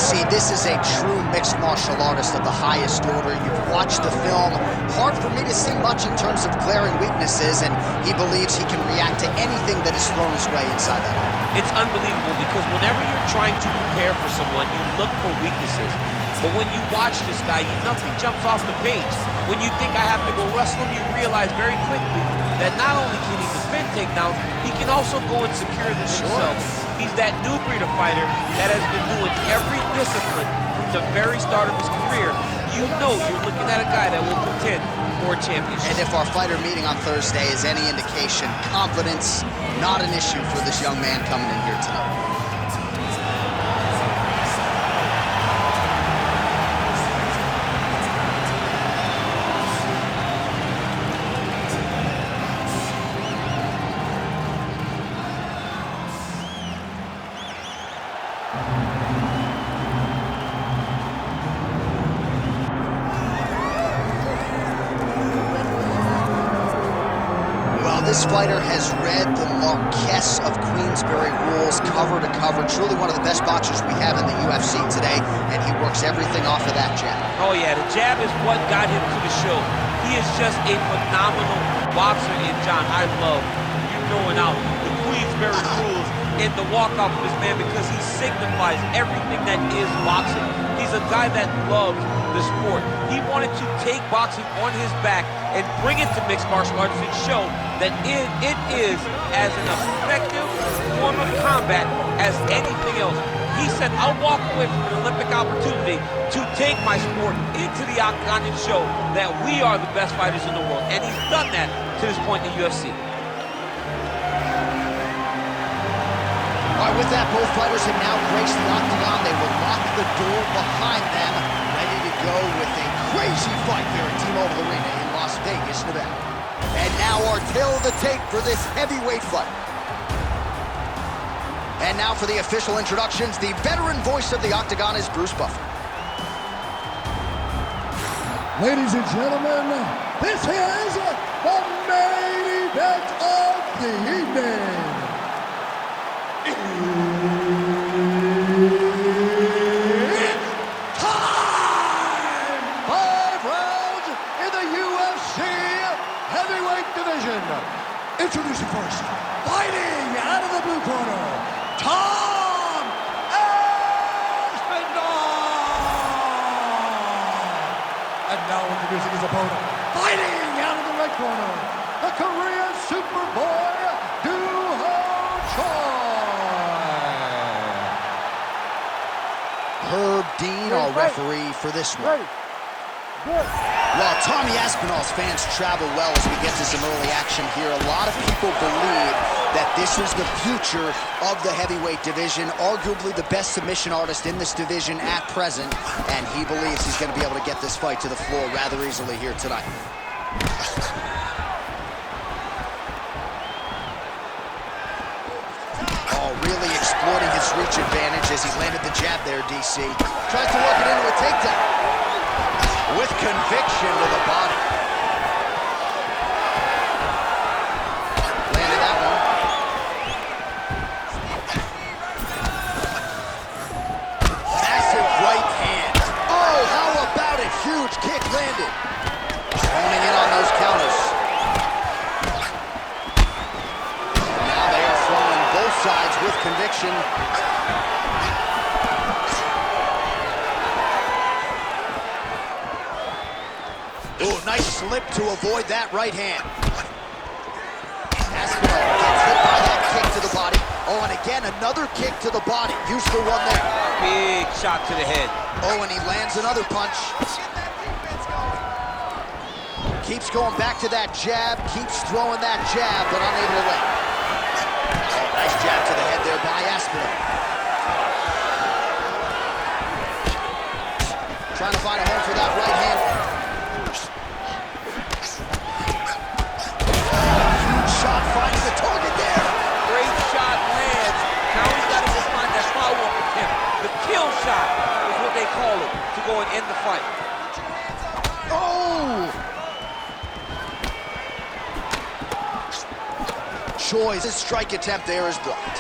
UFC, this is a true mixed martial artist of the highest order. You've watched the film. Hard for me to see much in terms of glaring weaknesses, and he believes he can react to anything that is thrown his way inside that arm. It's unbelievable because whenever you're trying to prepare for someone, you look for weaknesses. But when you watch this guy, nothing jumps off the page. When you think I have to go wrestle him, you realize very quickly that not only can he defend takedowns, he can also go and secure them himself. He's that new breed of fighter that has been doing every discipline from the very start of his career. You know you're looking at a guy that will contend for a championship. And if our fighter meeting on Thursday is any indication, confidence, not an issue for this young man coming in here tonight. This fighter has read the Marquess of Queensberry rules cover to cover. Truly one of the best boxers we have in the UFC today, and he works everything off of that jab. Oh yeah, the jab is what got him to the show. He is just a phenomenal boxer, and John, I love you throwing out the Queensberry rules in the walk-off of this man because he signifies everything that is boxing. He's a guy that loves the sport. He wanted to take boxing on his back and bring it to mixed martial arts and show that it is as an effective form of combat as anything else. He said, I'll walk away from an Olympic opportunity to take my sport into the octagon and show that we are the best fighters in the world. And he's done that to this point in the UFC. All right, with that, both fighters have now graced the octagon. They will lock the door behind them, ready to go with a crazy fight here at T-Mobile Arena in Las Vegas, Nevada. And now our tail of the tape for this heavyweight fight. And now for the official introductions, the veteran voice of the octagon is Bruce Buffer. Ladies and gentlemen, this is the main event of the evening. It's time! 5 rounds in the UFC heavyweight division. Introducing first, fighting out of the blue corner, Tom Aspinall! And now introducing his opponent, fighting out of the red corner, the Korean Superboy, Herb Dean, our referee for this one. While Tommy Aspinall's fans travel well as we get to some early action here, a lot of people believe that this is the future of the heavyweight division, arguably the best submission artist in this division at present, and he believes he's going to be able to get this fight to the floor rather easily here tonight. Really exploiting his reach advantage as he landed the jab there, DC. Tries to work it into a takedown. With conviction to the body. Landed that one. Massive right hand. Oh, how about it? Huge kick landed. Honing in on those counters. Sides with conviction. Ooh, nice slip to avoid that right hand. Aspinall gets hit by that kick to the body. Oh, and again, another kick to the body. Used for one there. Big shot to the head. Oh, and he lands another punch. Keeps going back to that jab, keeps throwing that jab, but unable to land. Nice jab to the head there by Aspinall. Trying to find a home for that right hand. Huge shot finding the target there. Great shot lands. Now he's got to just find that follow-up attempt. The kill shot is what they call it to go and end the fight. Oh! Choi's strike attempt there is blocked.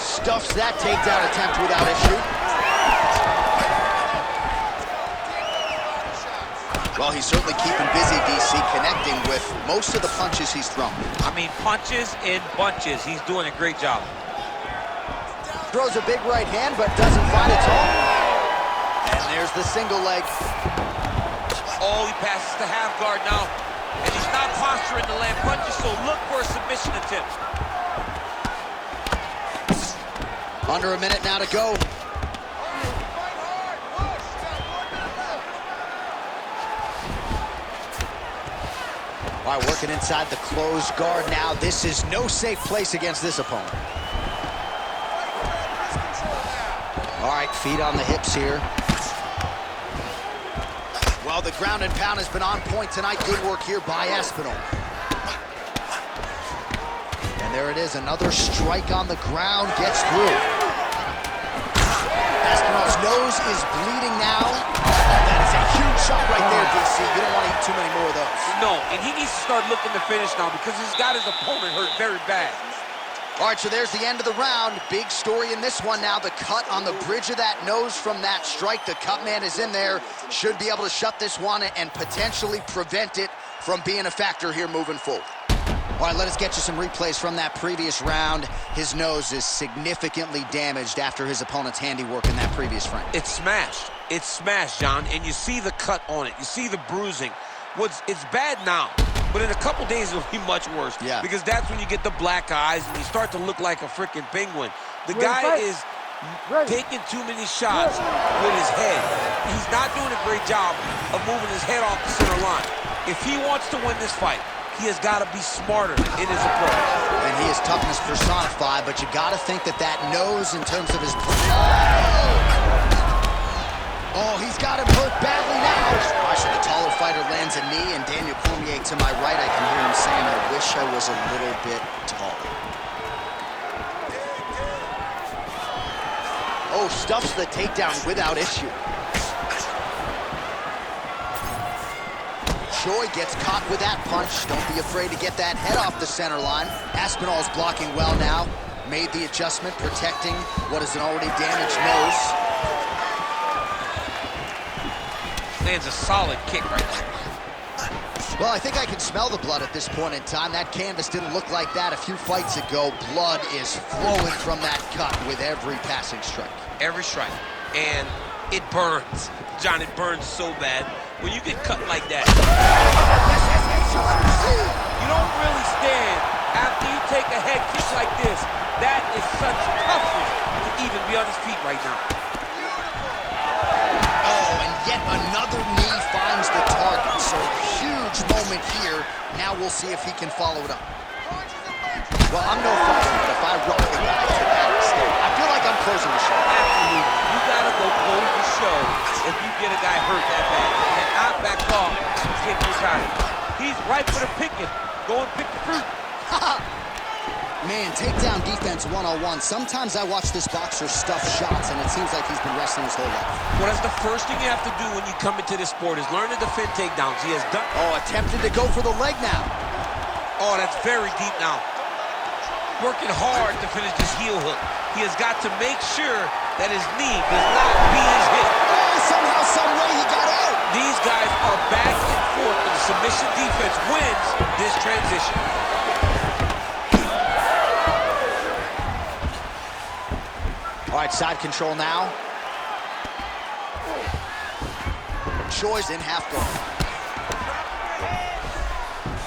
Stuffs that takedown attempt without issue. Well, he's certainly keeping busy, DC, connecting with most of the punches he's thrown. I mean, punches in bunches. He's doing a great job. Throws a big right hand, but doesn't find its home. And there's the single leg. Oh, he passes to half guard now. And he's not posturing to land punches, so look for a submission attempt. Under a minute now to go. All right, working inside the closed guard now. This is no safe place against this opponent. All right, feet on the hips here. Well, the ground and pound has been on point tonight. Good work here by Aspinall. And there it is, another strike on the ground, gets through. Aspinall's nose is bleeding now. That is a huge shot right there, DC. You don't want to eat too many more of those. No, and he needs to start looking to finish now because he's got his opponent hurt very bad. All right, so there's the end of the round. Big story in this one now. The cut on the bridge of that nose from that strike. The cut man is in there. Should be able to shut this one and potentially prevent it from being a factor here moving forward. All right, let us get you some replays from that previous round. His nose is significantly damaged after his opponent's handiwork in that previous frame. It's smashed. It's smashed, John, and you see the cut on it. You see the bruising. It's bad now, but in a couple days it'll be much worse. Yeah. Because that's when you get the black eyes and you start to look like a freaking penguin. The guy is taking too many shots with his head. He's not doing a great job of moving his head off the center line. If he wants to win this fight, he has got to be smarter in his approach. And he is toughness personified, but you got to think that that nose in terms of his... Oh, he's got him hurt badly now. Watching the taller fighter lands a knee, and Daniel Cormier to my right, I can hear him saying, I wish I was a little bit taller. Oh, stuffs the takedown without issue. Choi gets caught with that punch. Don't be afraid to get that head off the center line. Aspinall's blocking well now. Made the adjustment, protecting what is an already damaged nose. Lands a solid kick right there. Well, I think I can smell the blood at this point in time. That canvas didn't look like that a few fights ago. Blood is flowing from that cut with every passing strike. Every strike. And it burns. John, it burns so bad. When you get cut like that, you don't really stand after you take a head kick like this. That is such toughness to even be on his feet right now. Oh, and yet another knee finds the target. So huge moment here. Now we'll see if he can follow it up. Well, I'm no fighter, but if I rock the guy to that extent, I feel like I'm closing the show. Absolutely. You gotta go close the show if you get a guy hurt that bad. You cannot back off and get your guy. He's ripe for the picking. Go and pick the fruit. Man, takedown defense one-on-one. Sometimes I watch this boxer stuff shots, and it seems like he's been wrestling his whole life. Well, that's the first thing you have to do when you come into this sport is learn to defend takedowns. He has done... Oh, attempted to go for the leg now. Oh, that's very deep now. Working hard to finish this heel hook. He has got to make sure that his knee does not be his hit. Oh, somehow, some way he got out. These guys are back and forth, and the submission defense wins this transition. All right, side control now. Choi's in half guard.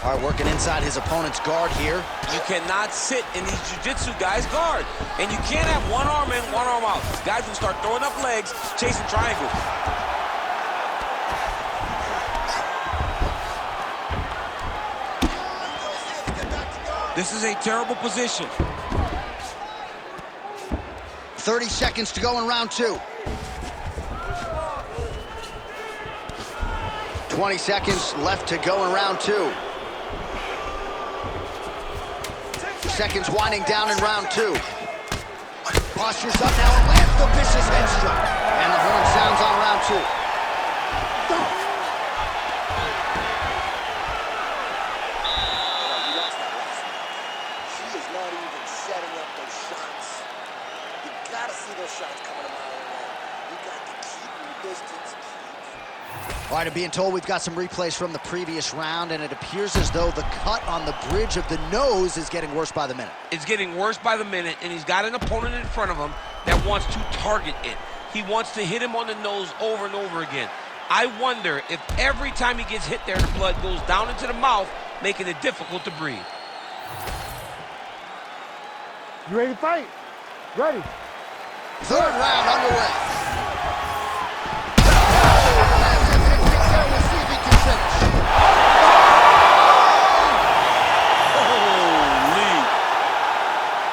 All right, working inside his opponent's guard here. You cannot sit in these jiu-jitsu guys' guard. And you can't have one arm in, one arm out. These guys will start throwing up legs, chasing triangles. This is a terrible position. 30 seconds to go in round two. 20 seconds left to go in round two. Seconds winding down in round two. Postures up now and lands the vicious head strike. And the horn sounds on round two. She is not even setting up those shots. You gotta see those shots coming a mile away. You got to keep your distance. All right, I'm being told we've got some replays from the previous round, and it appears as though the cut on the bridge of the nose is getting worse by the minute. It's getting worse by the minute, and he's got an opponent in front of him that wants to target it. He wants to hit him on the nose over and over again. I wonder if every time he gets hit there, the blood goes down into the mouth, making it difficult to breathe. You ready to fight? Ready. Third round underway. We'll see if he can finish. Holy.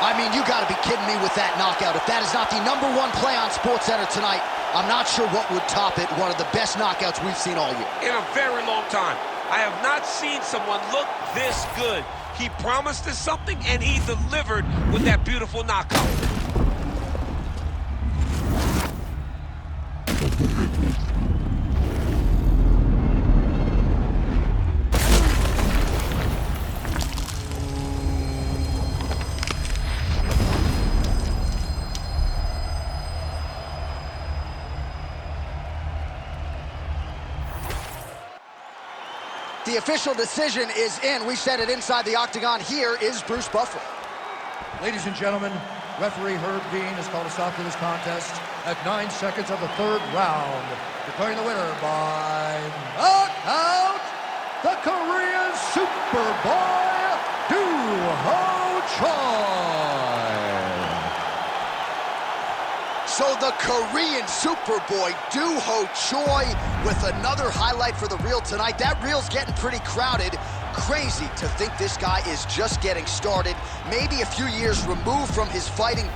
I mean, you got to be kidding me with that knockout. If that is not the #1 play on SportsCenter tonight, I'm not sure what would top it. One of the best knockouts we've seen all year. In a very long time. I have not seen someone look this good. He promised us something, and he delivered with that beautiful knockout. The official decision is in. We said it inside the octagon. Here is Bruce Buffer. Ladies and gentlemen, referee Herb Dean has called a stop to this contest at 9 seconds of the third round, declaring the winner by knockout, the Korean Superboy, Doo-Ho Choi. So the Korean Superboy, Doo-Ho Choi, with another highlight for the reel tonight. That reel's getting pretty crowded. Crazy to think this guy is just getting started. Maybe a few years removed from his fighting